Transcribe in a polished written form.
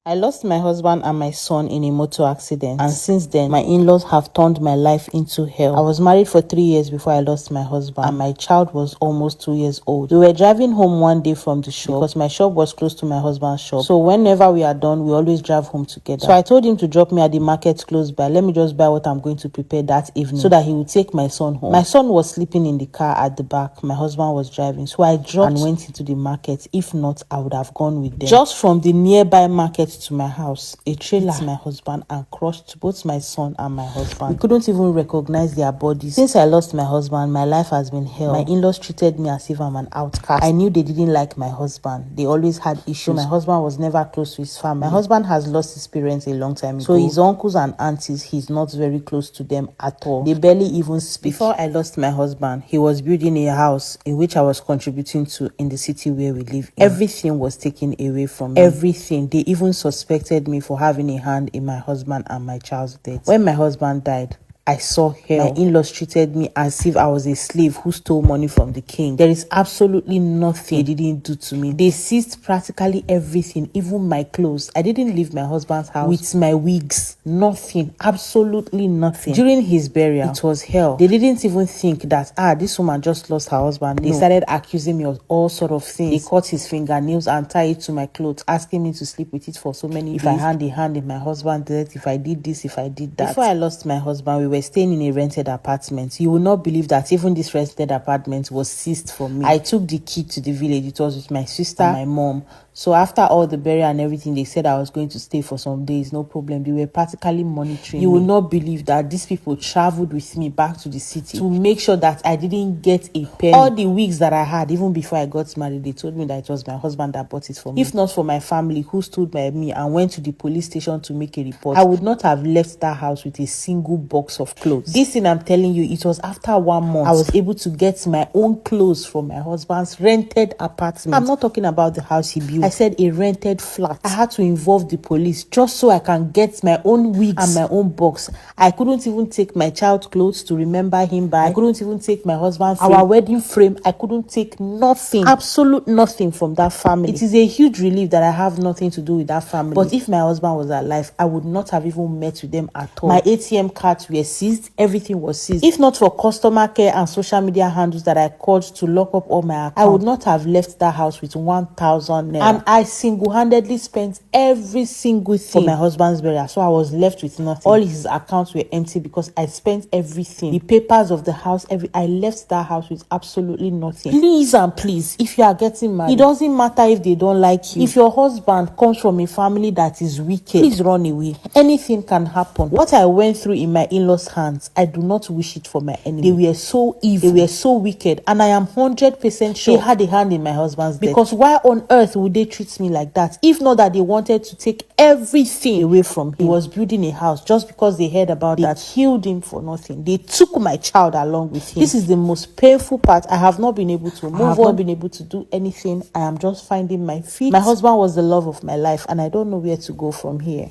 I lost my husband and my son in a motor accident, and since then, my in-laws have turned my life into hell. I was married for 3 years before I lost my husband, and my child was almost 2 years old. We were driving home one day from the shop because my shop was close to my husband's shop. So whenever we are done, we always drive home together. So I told him to drop me at the market close by. Let me just buy what I'm going to prepare that evening so that he would take my son home. My son was sleeping in the car at the back. My husband was driving. So I dropped and went into the market. If not, I would have gone with them. Just from the nearby market to my house, a trailer hit my husband and crushed both my son and my husband. We couldn't even recognize their bodies. Since I lost my husband, my life has been hell. My in-laws treated me as if I'm an outcast. I knew they didn't like my husband. They always had issues. So my husband was never close to his family. My husband has lost his parents a long time ago. So his uncles and aunties, he's not very close to them at all. They barely even speak. Before I lost my husband, he was building a house in which I was contributing to in the city where we live in. Everything was taken away from me. Everything. They even suspected me for having a hand in my husband and my child's death. When my husband died, I saw hell. My in-laws treated me as if I was a slave who stole money from the king. There is absolutely nothing they didn't do to me. They seized practically everything, even my clothes. I didn't leave my husband's house with my wigs. Nothing. Absolutely nothing. During his burial, it was hell. They didn't even think that, this woman just lost her husband. They started accusing me of all sort of things. They cut his fingernails and tied it to my clothes, asking me to sleep with it for so many days. If I had a hand in my husband's death, if I did this, if I did that. Before I lost my husband, we were staying in a rented apartment. You will not believe that even this rented apartment was seized from me. I took the key to the village. It was with my sister and my mom. So after all the burial and everything, they said I was going to stay for some days, no problem. They were practically monitoring me. You will not believe that these people traveled with me back to the city to make sure that I didn't get a penny. All the wigs that I had, even before I got married, they told me that it was my husband that bought it for me. If not for my family who stood by me and went to the police station to make a report, I would not have left that house with a single box of clothes. This thing I'm telling you, it was after 1 month I was able to get my own clothes from my husband's rented apartment. I'm not talking about the house he built. I said a rented flat. I had to involve the police just so I can get my own wigs and my own box. I couldn't even take my child's clothes to remember him by. I couldn't even take my husband's frame. Our wedding frame. I couldn't take nothing. Absolute nothing from that family. It is a huge relief that I have nothing to do with that family. But if my husband was alive, I would not have even met with them at all. My ATM cards were seized. Everything was seized. If not for customer care and social media handles that I called to lock up all my accounts, I would not have left that house with 1,000 naira. And I single-handedly spent every single thing for my husband's burial. So I was left with nothing. All his accounts were empty because I spent everything. The papers of the house, I left that house with absolutely nothing. Please and please, if you are getting married, it doesn't matter if they don't like you. If your husband comes from a family that is wicked, please run away. Anything can happen. What I went through in my in-laws' hands, I do not wish it for my enemy. They were so evil. They were so wicked. And I am 100% sure they had a hand in my husband's death. Because why on earth would they treat me like that? If not that they wanted to take everything away from him. He was building a house just because they heard about that. They killed him for nothing. They took my child along with him. This is the most painful part. I have not been able to move on. I have not been able to do anything. I am just finding my feet. My husband was the love of my life and I don't know where to go from here.